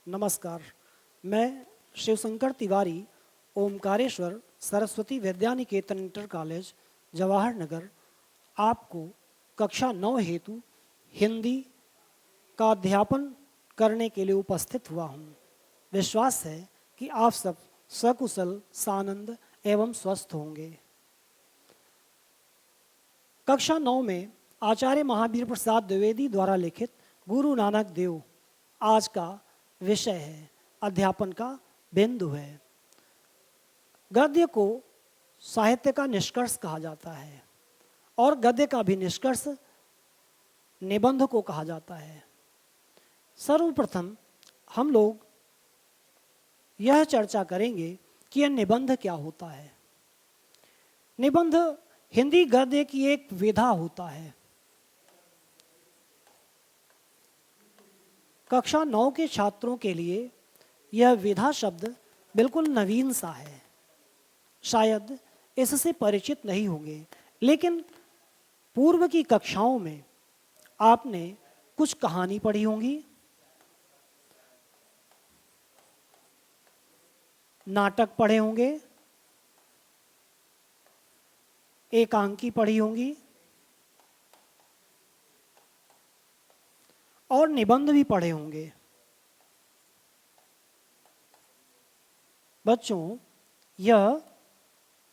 नमस्कार। मैं Shivshankar Tiwari, Omkareshwar Saraswati Vidya Niketan inter college Jawahar Nagar आपको कक्षा 9 हेतु हिंदी का अध्यापन करने के लिए उपस्थित हुआ हूँ। विश्वास है कि आप सब सकुशल सानंद एवं स्वस्थ होंगे। कक्षा 9 में आचार्य महावीर प्रसाद द्विवेदी द्वारा लिखित गुरु नानक देव आज का विषय है, अध्यापन का बिंदु है। गद्य को साहित्य का निष्कर्ष कहा जाता है और गद्य का भी निष्कर्ष निबंध को कहा जाता है। सर्वप्रथम हम लोग यह चर्चा करेंगे कि यह निबंध क्या होता है। निबंध हिंदी गद्य की एक विधा होता है। कक्षा 9 के छात्रों के लिए यह विधा शब्द बिल्कुल नवीन सा है, शायद इससे परिचित नहीं होंगे, लेकिन पूर्व की कक्षाओं में आपने कुछ कहानी पढ़ी होंगी, नाटक पढ़े होंगे, एकांकी पढ़ी होंगी और निबंध भी पढ़े होंगे। बच्चों, यह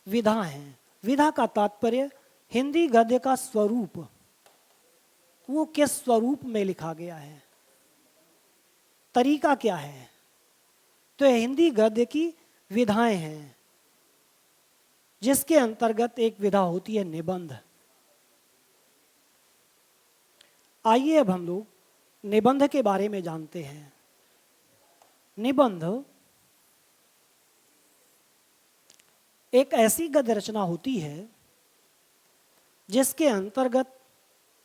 विधा है। विधा का तात्पर्य हिंदी गद्य का स्वरूप, वो किस स्वरूप में लिखा गया है, तरीका क्या है। तो यह हिंदी गद्य की विधाएं हैं, जिसके अंतर्गत एक विधा होती है निबंध। आइए अब हम लोग निबंध के बारे में जानते हैं। निबंध एक ऐसी गद्य रचना होती है जिसके अंतर्गत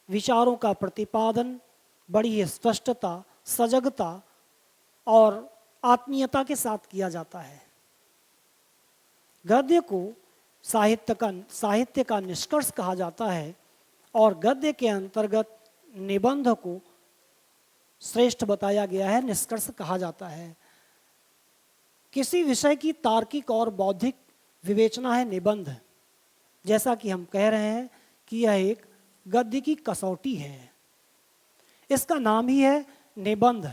विचारों का प्रतिपादन बड़ी ही स्पष्टता, सजगता और आत्मीयता के साथ किया जाता है। गद्य को साहित्य का निष्कर्ष कहा जाता है और गद्य के अंतर्गत निबंध को श्रेष्ठ बताया गया है, निष्कर्ष कहा जाता है। किसी विषय की तार्किक और बौद्धिक विवेचना है निबंध। जैसा कि हम कह रहे हैं कि यह एक गद्य की कसौटी है, इसका नाम ही है निबंध।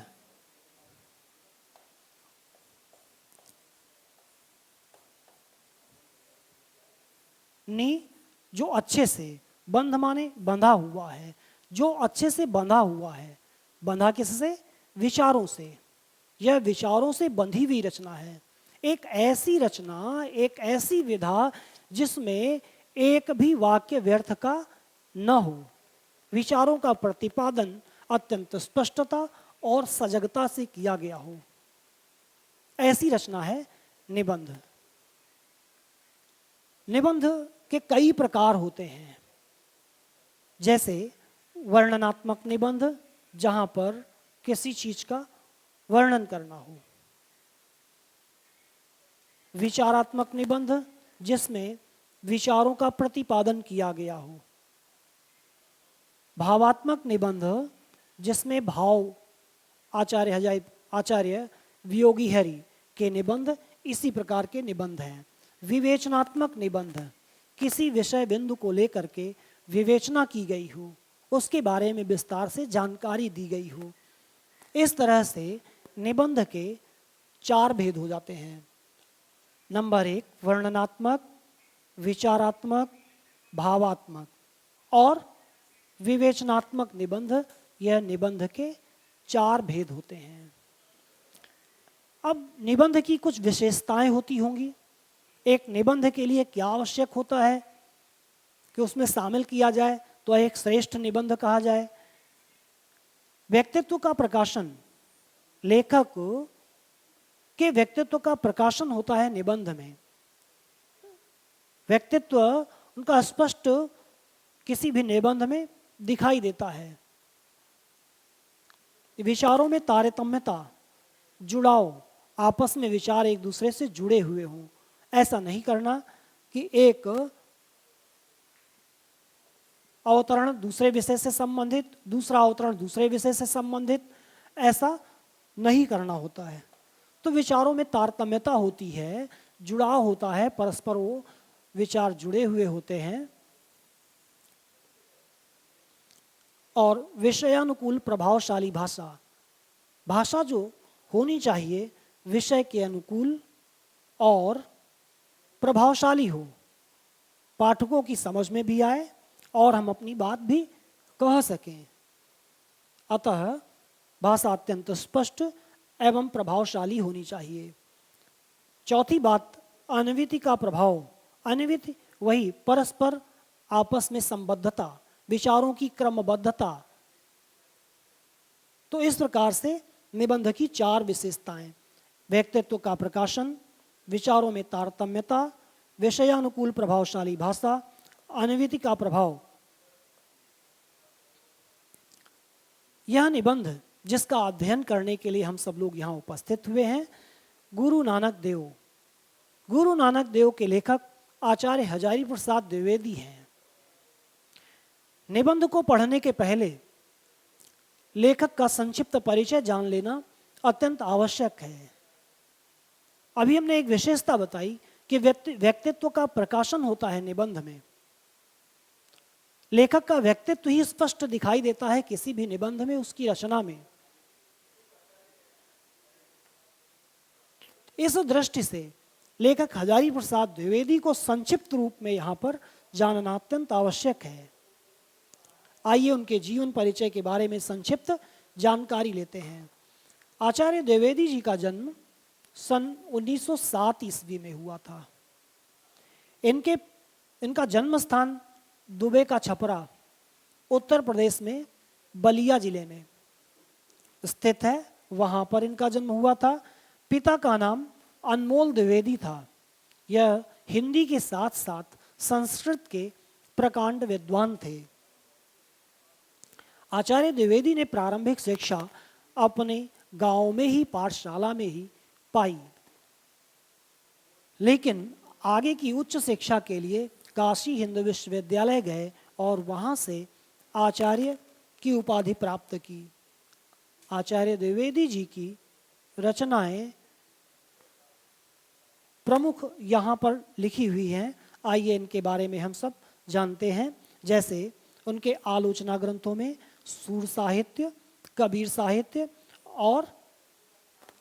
नि जो अच्छे से, बंध माने बंधा हुआ है, जो अच्छे से बंधा हुआ है। बंधा किससे? विचारों से। यह विचारों से बंधी हुई रचना है। एक ऐसी रचना, एक ऐसी विधा जिसमें एक भी वाक्य व्यर्थ का न हो, विचारों का प्रतिपादन अत्यंत स्पष्टता और सजगता से किया गया हो, ऐसी रचना है निबंध। निबंध के कई प्रकार होते हैं, जैसे वर्णनात्मक निबंध, जहां पर किसी चीज का वर्णन करना हो। विचारात्मक निबंध, जिसमें विचारों का प्रतिपादन किया गया हो। भावात्मक निबंध, जिसमें भाव आचार्य वियोगी हरि के निबंध इसी प्रकार के निबंध हैं। विवेचनात्मक निबंध, किसी विषय बिंदु को लेकर के विवेचना की गई हो, उसके बारे में विस्तार से जानकारी दी गई हो। इस तरह से निबंध के 4 भेद हो जाते हैं। नंबर 1 वर्णनात्मक, विचारात्मक, भावात्मक और विवेचनात्मक निबंध। यह निबंध के 4 भेद होते हैं। अब निबंध की कुछ विशेषताएं होती होंगी। एक निबंध के लिए क्या आवश्यक होता है कि उसमें शामिल किया जाए तो एक श्रेष्ठ निबंध कहा जाए। व्यक्तित्व का प्रकाशन, लेखक के व्यक्तित्व का प्रकाशन होता है निबंध में। व्यक्तित्व उनका स्पष्ट किसी भी निबंध में दिखाई देता है। विचारों में तारतम्यता, जुड़ाव, आपस में विचार एक दूसरे से जुड़े हुए हों। ऐसा नहीं करना कि एक अवतरण दूसरे विषय से संबंधित, दूसरा अवतरण दूसरे विषय से संबंधित, ऐसा नहीं करना होता है। तो विचारों में तारतम्यता होती है, जुड़ाव होता है, परस्पर वो विचार जुड़े हुए होते हैं और विषयानुकूल प्रभावशाली भाषा, भाषा जो होनी चाहिए विषय के अनुकूल और प्रभावशाली हो, पाठकों की समझ में भी आए और हम अपनी बात भी कह सकें। अतः भाषा अत्यंत स्पष्ट एवं प्रभावशाली होनी चाहिए। चौथी बात, अन्विति का प्रभाव। अन्विति वही परस्पर आपस में संबद्धता, विचारों की क्रमबद्धता। तो इस प्रकार से निबंध की 4 विशेषताएं: व्यक्तित्व का प्रकाशन, विचारों में तारतम्यता, विषयानुकूल प्रभावशाली भाषा, अन्विति का प्रभाव। यह निबंध जिसका अध्ययन करने के लिए हम सब लोग यहाँ उपस्थित हुए हैं, गुरु नानक देव, गुरु नानक देव के लेखक आचार्य हजारी प्रसाद द्विवेदी हैं। निबंध को पढ़ने के पहले लेखक का संक्षिप्त परिचय जान लेना अत्यंत आवश्यक है। अभी हमने एक विशेषता बताई कि व्यक्तित्व का प्रकाशन होता है निबंध में। लेखक का व्यक्तित्व ही स्पष्ट दिखाई देता है किसी भी निबंध में, उसकी रचना में। इस दृष्टि से लेखक हजारी प्रसाद द्विवेदी को संक्षिप्त रूप में यहाँ पर जानना अत्यंत आवश्यक है। आइए उनके जीवन परिचय के बारे में संक्षिप्त जानकारी लेते हैं। आचार्य द्विवेदी जी का जन्म सन 1907 ईस्वी में हुआ था। इनका जन्म स्थान दुबे का छपरा, उत्तर प्रदेश में बलिया जिले में स्थित है, वहां पर इनका जन्म हुआ था। पिता का नाम अनमोल द्विवेदी था। यह हिंदी के साथ साथ संस्कृत के प्रकांड विद्वान थे। आचार्य द्विवेदी ने प्रारंभिक शिक्षा अपने गांव में ही, पाठशाला में ही पाई, लेकिन आगे की उच्च शिक्षा के लिए काशी हिंदू विश्वविद्यालय गए और वहां से आचार्य की उपाधि प्राप्त की। आचार्य द्विवेदी जी की रचनाएं प्रमुख यहाँ पर लिखी हुई हैं। आइए इनके बारे में हम सब जानते हैं। जैसे उनके आलोचना ग्रंथों में सूर साहित्य, कबीर साहित्य और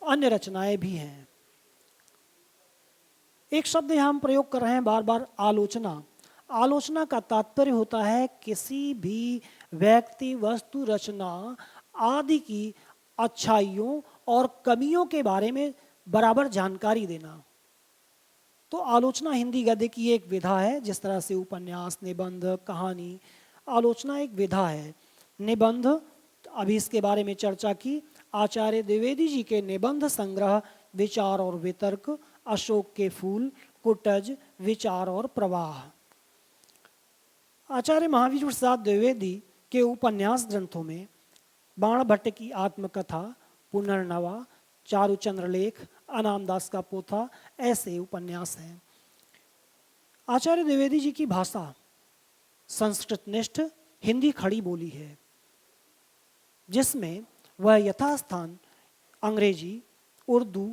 अन्य रचनाएं भी हैं। एक शब्द यहाँ हम प्रयोग कर रहे हैं बार बार, आलोचना। आलोचना का तात्पर्य होता है किसी भी व्यक्ति, वस्तु, रचना आदि की अच्छाइयों और कमियों के बारे में बराबर जानकारी देना। तो आलोचना हिंदी गद्य की एक विधा है। जिस तरह से उपन्यास, निबंध, कहानी, आलोचना एक विधा है। निबंध, अभी इसके बारे में चर्चा की। आचार्य द्विवेदी जी के निबंध संग्रह विचार और वितर्क, अशोक के फूल, कुटज, विचार और प्रवाह। आचार्य महावीर प्रसाद द्विवेदी के उपन्यास ग्रंथों में बाण भट्ट की आत्मकथा, पुनर्नवा, चारुचंद्रलेख, अनामदास का पोथा, ऐसे उपन्यास हैं। आचार्य द्विवेदी जी की भाषा संस्कृतनिष्ठ हिंदी खड़ी बोली है, जिसमें वह यथास्थान अंग्रेजी, उर्दू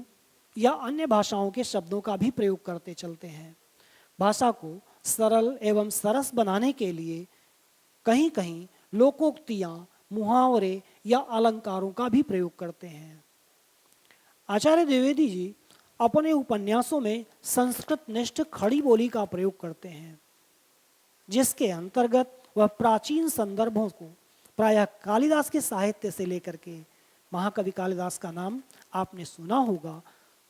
या अन्य भाषाओं के शब्दों का भी प्रयोग करते चलते हैं। भाषा को सरल एवं सरस बनाने के लिए कहीं कहीं लोकोक्तियां, मुहावरे या अलंकारों का भी प्रयोग करते हैं। आचार्य द्विवेदी जी अपने उपन्यासों में संस्कृतनिष्ठ खड़ी बोली का प्रयोग करते हैं, जिसके अंतर्गत वह प्राचीन संदर्भों को, प्रायः कालिदास के साहित्य से लेकर के, महाकवि कालिदास का नाम आपने सुना होगा,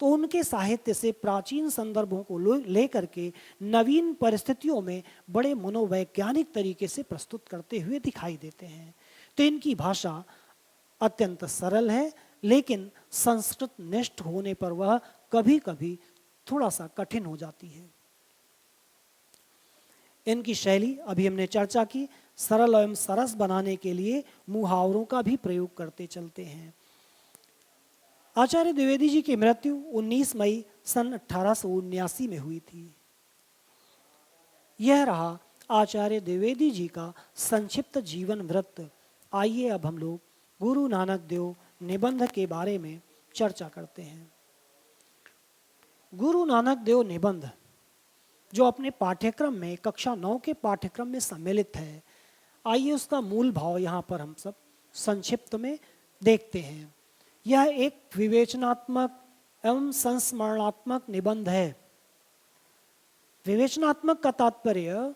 तो उनके साहित्य से प्राचीन संदर्भों को लेकर के नवीन परिस्थितियों में बड़े मनोवैज्ञानिक तरीके से प्रस्तुत करते हुए दिखाई देते हैं। तो इनकी भाषा अत्यंत सरल है, लेकिन संस्कृत निष्ठ होने पर वह कभी कभी थोड़ा सा कठिन हो जाती है। इनकी शैली अभी हमने चर्चा की, सरल एवं सरस बनाने के लिए मुहावरों का भी प्रयोग करते चलते हैं। आचार्य द्विवेदी जी की मृत्यु 19 मई सन 1879 में हुई थी। यह रहा आचार्य द्विवेदी जी का संक्षिप्त जीवन वृत्त। आइए अब हम लोग गुरु नानक देव निबंध के बारे में चर्चा करते हैं। गुरु नानक देव निबंध जो अपने पाठ्यक्रम में कक्षा 9 के पाठ्यक्रम में सम्मिलित है, आइए उसका मूल भाव यहाँ पर हम सब संक्षिप्त में देखते हैं। यह एक विवेचनात्मक एवं संस्मरणात्मक निबंध है। विवेचनात्मक का तात्पर्य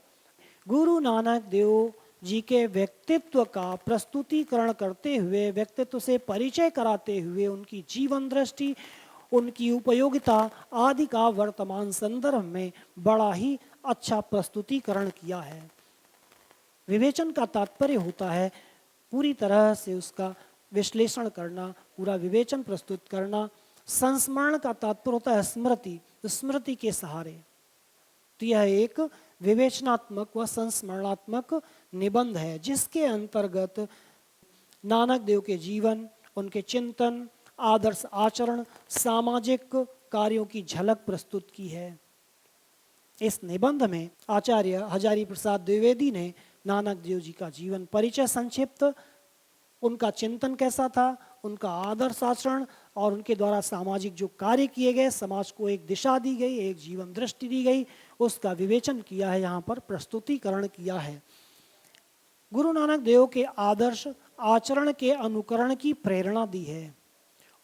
गुरु नानक देव जी के व्यक्तित्व का प्रस्तुतिकरण करते हुए, व्यक्तित्व से परिचय कराते हुए उनकी जीवन दृष्टि, उनकी उपयोगिता आदि का वर्तमान संदर्भ में बड़ा ही अच्छा प्रस्तुतिकरण किया है। विवेचन का तात्पर्य होता है पूरी तरह से उसका विश्लेषण करना, पूरा विवेचन प्रस्तुत करना। संस्मरण का तात्पर्य होता है स्मृति, स्मृति के सहारे। तो यह एक विवेचनात्मक व संस्मरणात्मक निबंध है जिसके अंतर्गत नानक देव के जीवन, उनके चिंतन, आदर्श आचरण, सामाजिक कार्यों की झलक प्रस्तुत की है। इस निबंध में आचार्य हजारी प्रसाद द्विवेदी ने नानक देव जी का जीवन परिचय संक्षिप्त, उनका चिंतन कैसा था, उनका आदर्श आचरण और उनके द्वारा सामाजिक जो कार्य किए गए, समाज को एक दिशा दी गई, एक जीवन दृष्टि दी गई, उसका विवेचन किया है, यहाँ पर प्रस्तुतिकरण किया है। गुरु नानक देव के आदर्श आचरण के अनुकरण की प्रेरणा दी है।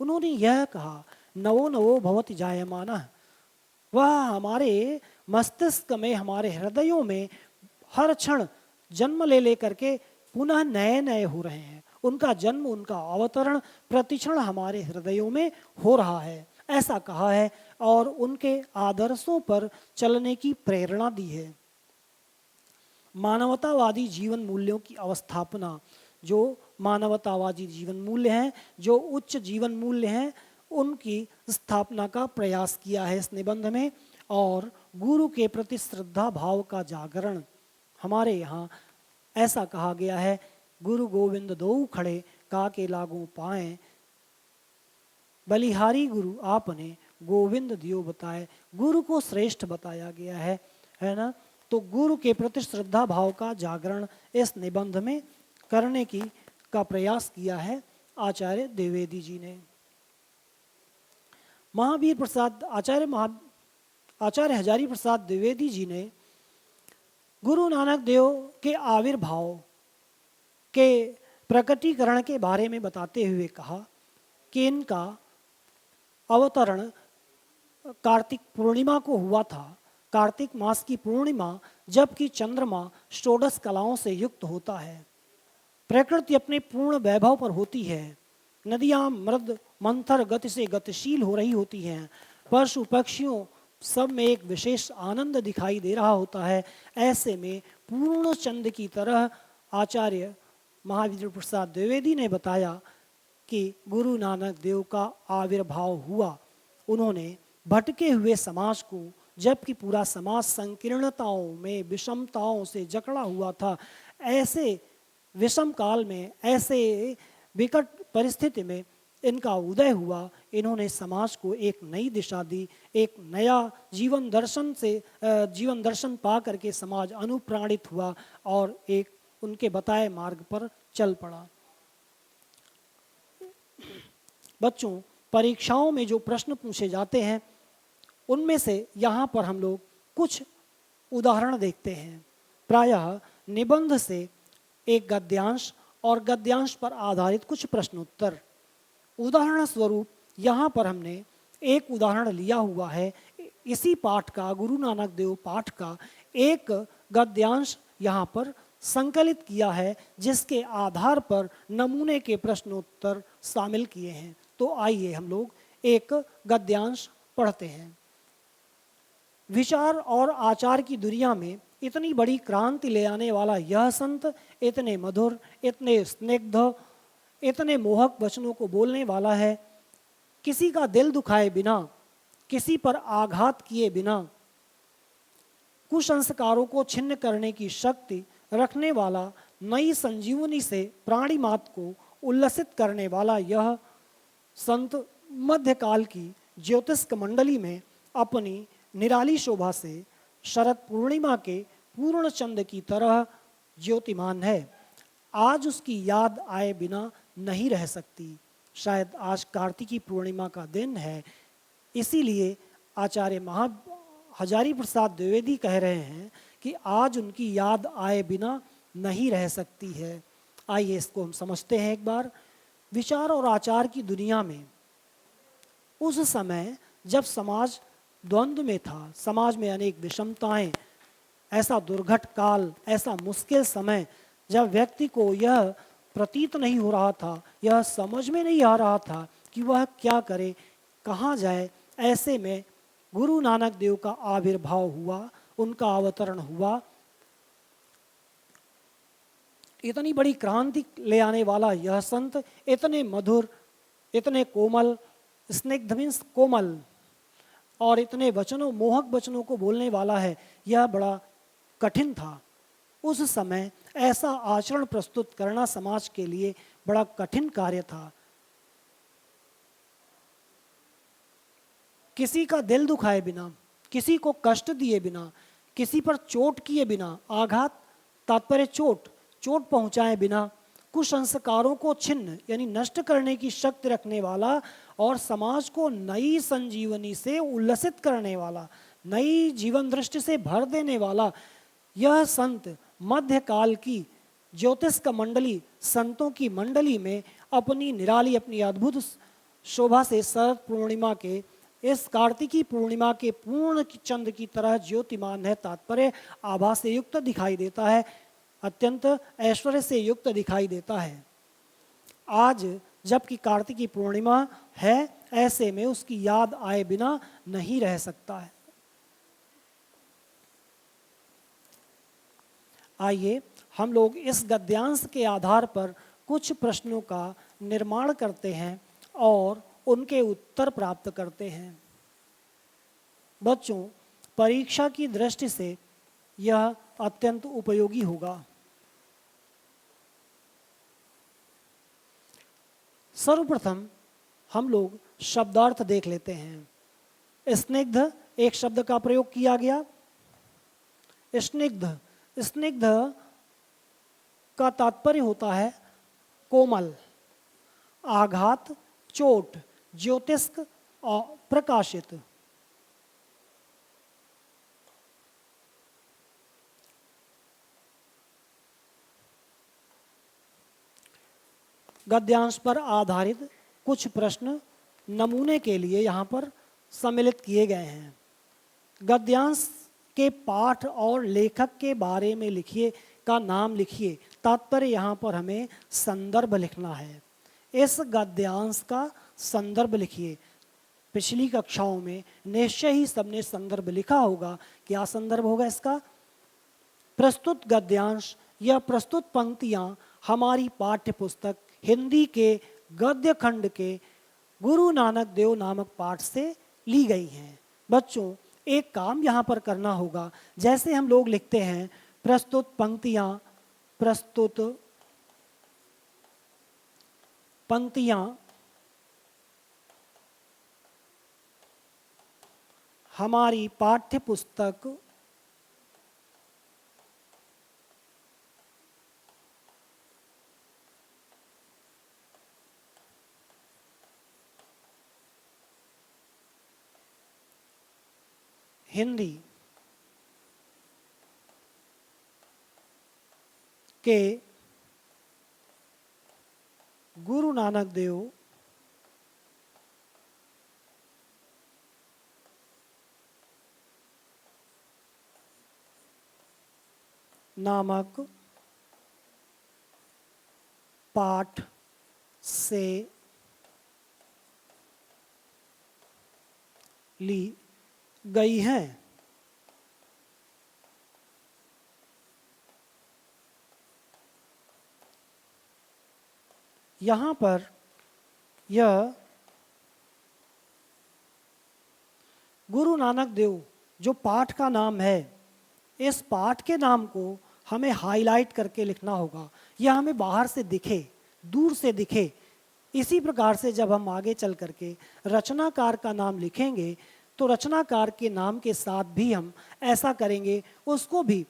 उन्होंने यह कहा, नवो नवो भवति जायमानः, वह हमारे मस्तिष्क में, हमारे हृदयों में हर क्षण जन्म ले लेकर के पुनः नए नए हो रहे हैं। उनका जन्म, उनका अवतरण प्रतिक्षण हमारे हृदयों में हो रहा है, ऐसा कहा है और उनके आदर्शों पर चलने की प्रेरणा दी है। मानवतावादी जीवन मूल्यों की अवस्थापना, जो मानवतावादी जीवन मूल्य हैं, जो उच्च जीवन मूल्य हैं, उनकी स्थापना का प्रयास किया है इस निबंध में। और गुरु के प्रति श्रद्धा भाव का जागरण, हमारे यहाँ ऐसा कहा गया है, गुरु गोविंद दो खड़े काके लागू पाए, बलिहारी गुरु आपने गोविंद दियो बताए। गुरु को श्रेष्ठ बताया गया है ना। तो गुरु के प्रति श्रद्धा भाव का जागरण इस निबंध में करने का प्रयास किया है आचार्य द्विवेदी जी ने। महावीर प्रसाद आचार्य हजारी प्रसाद द्विवेदी जी ने गुरु नानक देव के आविर्भाव के प्रकटीकरण के बारे में बताते हुए कहा कि इनका अवतरण कार्तिक पूर्णिमा को हुआ था। कार्तिक मास की पूर्णिमा, जबकि चंद्रमा षोडश कलाओं से युक्त होता है। प्रकृति अपने पूर्ण वैभव पर होती है। नदियां मृद मंथर गति से गतिशील हो रही होती हैं। पशु पक्षियों सब में एक विशेष आनंद दिखाई दे रहा होता है। ऐसे में पूर्ण चंद्र की तरह आचार्य महावीर प्रसाद द्विवेदी ने बताया कि गुरु नानक देव का आविर्भाव हुआ। उन्होंने भटके हुए समाज को, जबकि पूरा समाज संकीर्णताओं में, विषमताओं से जकड़ा हुआ था, ऐसे विषम काल में, ऐसे विकट परिस्थिति में इनका उदय हुआ। इन्होंने समाज को एक नई दिशा दी, एक नया जीवन दर्शन पा करके समाज अनुप्राणित हुआ और एक उनके बताए मार्ग पर चल पड़ा। बच्चों, परीक्षाओं में जो प्रश्न पूछे जाते हैं उनमें से यहाँ पर हम लोग कुछ उदाहरण देखते हैं। प्रायः निबंध से एक गद्यांश और गद्यांश पर आधारित कुछ प्रश्नोत्तर। उदाहरण स्वरूप यहाँ पर हमने एक उदाहरण लिया हुआ है इसी पाठ का, गुरु नानक देव पाठ का एक गद्यांश यहाँ पर संकलित किया है, जिसके आधार पर नमूने के प्रश्नोत्तर शामिल किए हैं। तो आइए हम लोग एक गद्यांश पढ़ते हैं। विचार और आचार की दुनिया में इतनी बड़ी क्रांति ले आने वाला यह संत इतने मधुर, इतने स्निग्ध, इतने मोहक वचनों को बोलने वाला है। किसी का दिल दुखाए बिना, किसी पर आघात किए बिना, कुसंस्कारों को छिन्न करने की शक्ति रखने वाला, नई संजीवनी से प्राणी मात्र को उल्लसित करने वाला यह संत मध्यकाल की ज्योतिष्क मंडली में अपनी निराली शोभा से शरद पूर्णिमा के पूर्ण चंद की तरह ज्योतिमान है। आज उसकी याद आए बिना नहीं रह सकती। शायद आज कार्तिकी पूर्णिमा का दिन है, इसीलिए आचार्य हजारी प्रसाद द्विवेदी कह रहे हैं कि आज उनकी याद आए बिना नहीं रह सकती है। आइए इसको हम समझते हैं एक बार। विचार और आचार की दुनिया में उस समय जब समाज द्वंद्व में था, समाज में अनेक विषमताएं, ऐसा दुर्घट काल, ऐसा मुश्किल समय जब व्यक्ति को यह प्रतीत नहीं हो रहा था, यह समझ में नहीं आ रहा था कि वह क्या करे, कहाँ जाए, ऐसे में गुरु नानक देव का आविर्भाव हुआ, उनका अवतरण हुआ। इतनी बड़ी क्रांति ले आने वाला यह संत इतने मधुर, इतने कोमल, स्निग्ध मीन्स कोमल, और इतने वचनों, मोहक वचनों को बोलने वाला है, यह बड़ा कठिन था। उस समय ऐसा आचरण प्रस्तुत करना समाज के लिए बड़ा कठिन कार्य था। किसी का दिल दुखाए बिना, किसी को कष्ट दिए बिना, किसी पर चोट किए बिना, आघात तात्पर्य चोट पहुंचाए बिना, कुसंस्कारों को छिन्न यानी नष्ट करने की शक्ति रखने वाला और समाज को नई संजीवनी से उल्लसित करने वाला, नई जीवन दृष्टि से भर देने वाला यह संत मध्यकाल की ज्योतिष का मंडली, संतों की मंडली में अपनी निराली, अपनी अद्भुत शोभा से शरद पूर्णिमा के इस कार्तिकी पूर्णिमा के पूर्ण चंद्र की तरह ज्योतिमान है। तात्पर्य आभा से युक्त दिखाई देता है, अत्यंत ऐश्वर्य से युक्त दिखाई देता है। आज जबकि कार्तिकी पूर्णिमा है, ऐसे में उसकी याद आए बिना नहीं रह सकता है। आइए हम लोग इस गद्यांश के आधार पर कुछ प्रश्नों का निर्माण करते हैं और उनके उत्तर प्राप्त करते हैं। बच्चों, परीक्षा की दृष्टि से यह अत्यंत उपयोगी होगा। सर्वप्रथम हम लोग शब्दार्थ देख लेते हैं। स्निग्ध एक शब्द का प्रयोग किया गया। स्निग्ध, स्निग्ध का तात्पर्य होता है कोमल, आघात, चोट, ज्योतिष्क और प्रकाशित। गद्यांश पर आधारित कुछ प्रश्न नमूने के लिए यहाँ पर सम्मिलित किए गए हैं। गद्यांश के पाठ और लेखक के बारे में लिखिए का नाम लिखिए। तात्पर्य यहाँ पर हमें संदर्भ लिखना है। इस गद्यांश का संदर्भ लिखिए। पिछली कक्षाओं में निश्चय ही सबने संदर्भ लिखा होगा। क्या संदर्भ होगा इसका? प्रस्तुत गद्यांश या प्रस्तुत पंक्तियाँ हमारी पाठ्य पुस्तक हिंदी के गद्य खंड के गुरु नानक देव नामक पाठ से ली गई हैं। बच्चों, एक काम यहाँ पर करना होगा। जैसे हम लोग लिखते हैं प्रस्तुत पंक्तियाँ, प्रस्तुत पंक्तियाँ हमारी पाठ्य पुस्तक हिंदी के गुरु नानक देव नामक पाठ से ली गई हैं। यहाँ पर यह गुरु नानक देव जो पाठ का नाम है, इस पाठ के नाम को हमें हाईलाइट करके लिखना होगा। यह हमें बाहर से दिखे, दूर से दिखे। इसी प्रकार से जब हम आगे चल करके रचनाकार का नाम लिखेंगे तो रचनाकार के नाम के साथ भी हम ऐसा करेंगे, उसको भी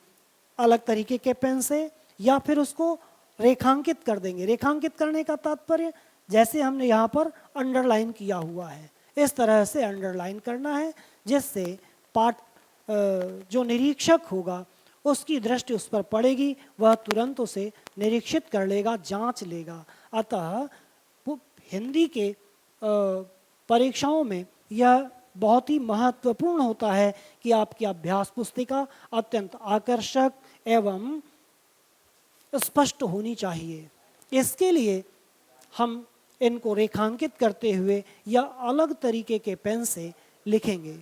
अलग तरीके के पेन से या फिर उसको रेखांकित कर देंगे। रेखांकित करने का तात्पर्य जैसे हमने यहाँ पर अंडरलाइन किया हुआ है, इस तरह से अंडरलाइन करना है, जिससे पाठ जो निरीक्षक होगा उसकी दृष्टि उस पर पड़ेगी, वह तुरंत उसे निरीक्षित कर लेगा, जांच लेगा। अतः हिंदी के परीक्षाओं में यह बहुत ही महत्वपूर्ण होता है कि आपकी अभ्यास पुस्तिका अत्यंत आकर्षक एवं स्पष्ट होनी चाहिए। इसके लिए हम इनको रेखांकित करते हुए या अलग तरीके के पेन से लिखेंगे।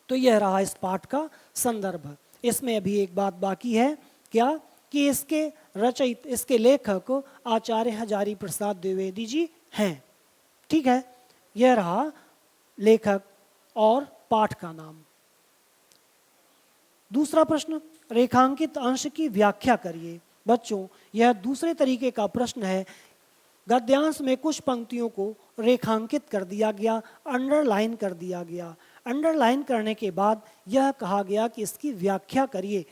तो यह रहा इस पाठ का संदर्भ। इसमें अभी एक बात बाकी है, क्या कि इसके रचयिता, इसके लेखक आचार्य हजारी प्रसाद द्विवेदी जी हैं। ठीक है, यह रहा लेखक और पाठ का नाम। दूसरा प्रश्न, रेखांकित अंश की व्याख्या करिए। बच्चों, यह दूसरे तरीके का प्रश्न है। गद्यांश में कुछ पंक्तियों को रेखांकित कर दिया गया, अंडरलाइन कर दिया गया। अंडरलाइन करने के बाद यह कहा गया कि इसकी व्याख्या करिए।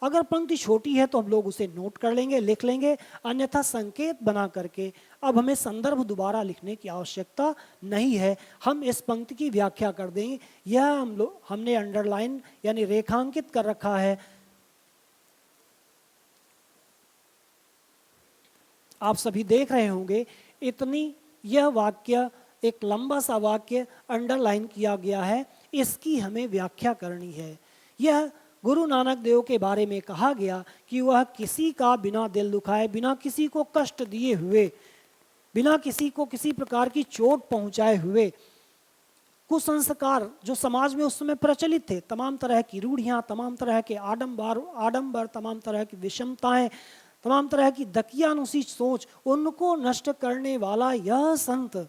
अगर पंक्ति छोटी है तो हम लोग उसे नोट कर लेंगे, लिख लेंगे, अन्यथा संकेत बना करके अब हमें संदर्भ दोबारा लिखने की आवश्यकता नहीं है, हम इस पंक्ति की व्याख्या कर देंगे। यह हमने अंडरलाइन यानी रेखांकित कर रखा है। आप सभी देख रहे होंगे, इतनी यह वाक्य, एक लंबा सा वाक्य अंडरलाइन किया गया है, इसकी हमें व्याख्या करनी है। यह गुरु नानक देव के बारे में कहा गया कि वह किसी का बिना दिल दुखाए, बिना किसी को कष्ट दिए हुए, बिना किसी को किसी प्रकार की चोट पहुंचाए हुए, कुसंस्कार जो समाज में उस समय प्रचलित थे, तमाम तरह की रूढ़ियां, तमाम तरह के आडंबर, तमाम तरह की विषमताएं, तमाम तरह की दकियानुसी सोच, उनको नष्ट करने वाला यह संत,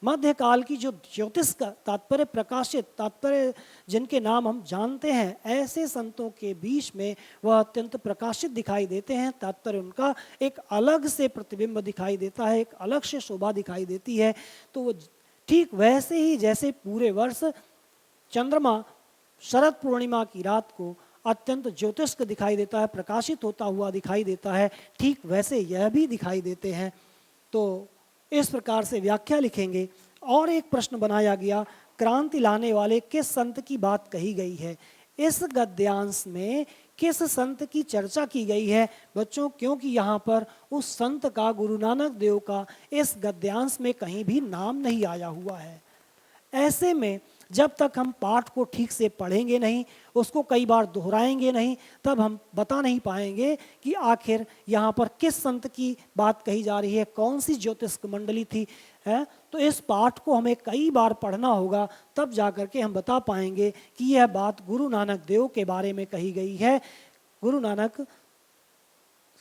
मध्यकाल की जो ज्योतिष का तात्पर्य प्रकाशित, तात्पर्य जिनके नाम हम जानते हैं, ऐसे संतों के बीच में वह अत्यंत प्रकाशित दिखाई देते हैं। तात्पर्य उनका एक अलग से प्रतिबिंब दिखाई देता है, एक अलग से शोभा दिखाई देती है। तो वो ठीक वैसे ही जैसे पूरे वर्ष चंद्रमा शरद पूर्णिमा की रात को अत्यंत ज्योतिष्क दिखाई देता है, प्रकाशित होता हुआ दिखाई देता है, ठीक वैसे यह भी दिखाई देते हैं। तो इस प्रकार से व्याख्या लिखेंगे। और एक प्रश्न बनाया गया, क्रांति लाने वाले किस संत की बात कही गई है? इस गद्यांश में किस संत की चर्चा की गई है बच्चों? क्योंकि यहाँ पर उस संत का, गुरु नानक देव का, इस गद्यांश में कहीं भी नाम नहीं आया हुआ है। ऐसे में जब तक हम पाठ को ठीक से पढ़ेंगे नहीं, उसको कई बार दोहराएंगे नहीं, तब हम बता नहीं पाएंगे कि आखिर यहाँ पर किस संत की बात कही जा रही है, कौन सी ज्योतिष मंडली थी है। तो इस पाठ को हमें कई बार पढ़ना होगा, तब जाकर के हम बता पाएंगे कि यह बात गुरु नानक देव के बारे में कही गई है, गुरु नानक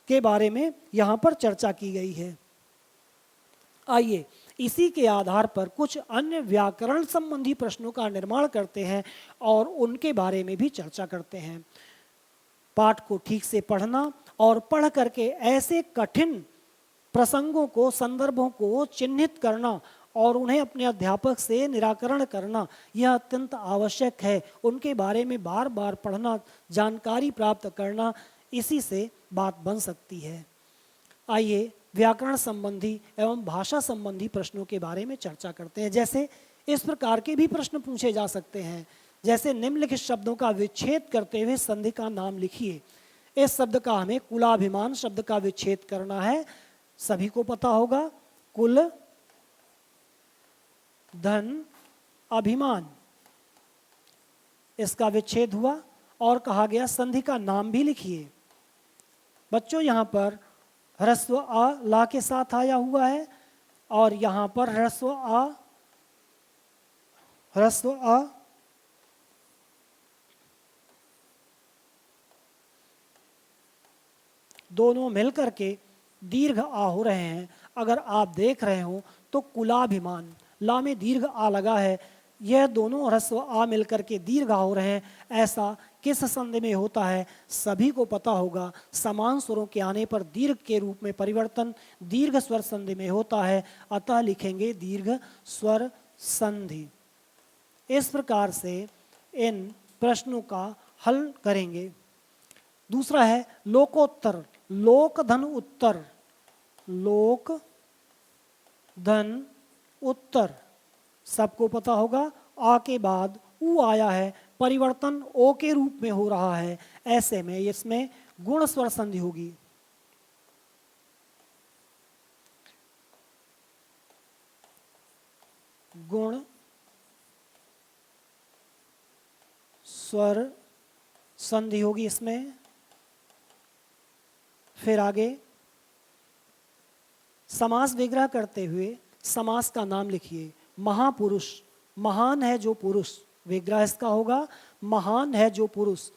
के बारे में यहाँ पर चर्चा की गई है। आइए इसी के आधार पर कुछ अन्य व्याकरण संबंधी प्रश्नों का निर्माण करते हैं और उनके बारे में भी चर्चा करते हैं। पाठ को ठीक से पढ़ना और पढ़ करके ऐसे कठिन प्रसंगों को, संदर्भों को चिन्हित करना और उन्हें अपने अध्यापक से निराकरण करना, यह अत्यंत आवश्यक है। उनके बारे में बार बार पढ़ना, जानकारी प्राप्त करना, इसी से बात बन सकती है। आइए व्याकरण संबंधी एवं भाषा संबंधी प्रश्नों के बारे में चर्चा करते हैं। जैसे इस प्रकार के भी प्रश्न पूछे जा सकते हैं, जैसे निम्नलिखित शब्दों का विच्छेद करते हुए संधि का नाम लिखिए। इस शब्द का हमें कुलाभिमान शब्द का विच्छेद करना है, सभी को पता होगा, कुल धन अभिमान, इसका विच्छेद हुआ और कहा गया संधि का नाम भी लिखिए। बच्चों यहाँ पर ह्रस्व आ ला के साथ आया हुआ है और यहाँ पर ह्रस्व आ दोनों मिलकर के दीर्घ आ हो रहे हैं। अगर आप देख रहे हो तो कुलाभिमान, ला में दीर्घ आ लगा है, यह दोनों ह्रस्व आ मिलकर के दीर्घ आ हो रहे हैं। ऐसा किस संधि में होता है? सभी को पता होगा, समान स्वरों के आने पर दीर्घ के रूप में परिवर्तन दीर्घ स्वर संधि में होता है, अतः लिखेंगे दीर्घ स्वर संधि। इस प्रकार से इन प्रश्नों का हल करेंगे। दूसरा है लोकोत्तर, लोक धन उत्तर, लोक धन उत्तर, सबको पता होगा आ के बाद उ आया है, परिवर्तन ओ के रूप में हो रहा है, ऐसे में इसमें गुण स्वर संधि होगी। गुण स्वर संधि होगी इसमें। फिर आगे समास विग्रह करते हुए समास का नाम लिखिए। महापुरुष, महान है जो पुरुष, विग्रह इसका होगा महान है जो पुरुष।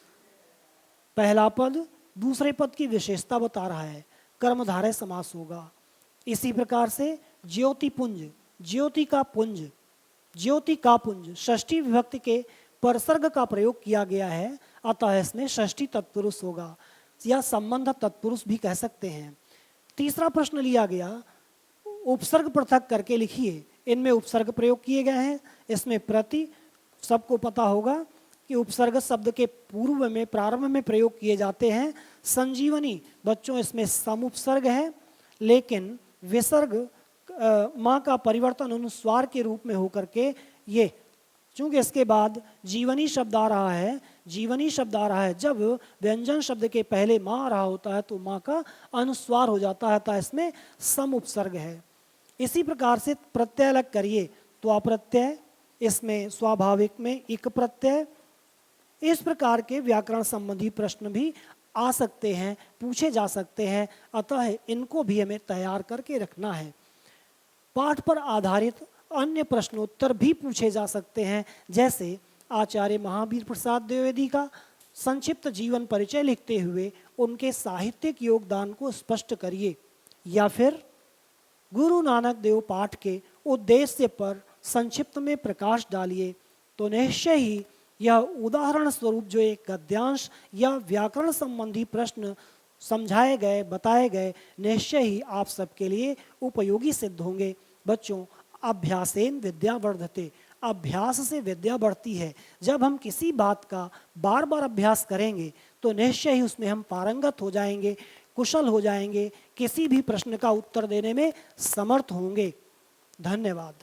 पहला पद दूसरे पद की विशेषता बता रहा है, कर्मधारय समास होगा। इसी प्रकार से ज्योतिपुंज, ज्योति का पुंज, ज्योति का पुंज षष्ठी विभक्ति के परसर्ग का प्रयोग किया गया है, अतः इसमें षष्ठी तत्पुरुष होगा या संबंध तत्पुरुष भी कह सकते हैं। तीसरा प्रश्न लिया गया, उपसर्ग पृथक करके लिखिए। इनमें उपसर्ग प्रयोग किए गए हैं। इसमें प्रति, सबको पता होगा कि उपसर्ग शब्द के पूर्व में प्रारंभ में प्रयोग किए जाते हैं। संजीवनी बच्चों इसमें समुपसर्ग है, लेकिन विसर्ग माँ का परिवर्तन अनुस्वार के रूप में होकर के ये, चूंकि इसके बाद जीवनी शब्द आ रहा है, जीवनी शब्द आ रहा है, जब व्यंजन शब्द के पहले माँ आ रहा होता है तो माँ का अनुस्वार हो जाता है, तो इसमें सम उपसर्ग है। इसी प्रकार से प्रत्यय अलग करिए तो अप्रत्यय, इसमें स्वाभाविक में इक प्रत्यय। इस प्रकार के व्याकरण संबंधी प्रश्न भी आ सकते हैं, पूछे जा सकते हैं, अतः इनको भी हमें तैयार करके रखना है। पाठ पर आधारित अन्य प्रश्नोत्तर भी पूछे जा सकते हैं, जैसे आचार्य महावीर प्रसाद द्विवेदी का संक्षिप्त जीवन परिचय लिखते हुए उनके साहित्यिक योगदान को स्पष्ट करिए, या फिर गुरु नानक देव पाठ के उद्देश्य पर संक्षिप्त में प्रकाश डालिए। तो निश्चय ही यह उदाहरण स्वरूप जो एक गद्यांश या व्याकरण संबंधी प्रश्न समझाए गए, बताए गए, निश्चय ही आप सबके लिए उपयोगी सिद्ध होंगे। बच्चों, अभ्यासेन विद्या वर्धते, अभ्यास से विद्या बढ़ती है। जब हम किसी बात का बार बार अभ्यास करेंगे तो निश्चय ही उसमें हम पारंगत हो जाएंगे, कुशल हो जाएंगे, किसी भी प्रश्न का उत्तर देने में समर्थ होंगे। धन्यवाद।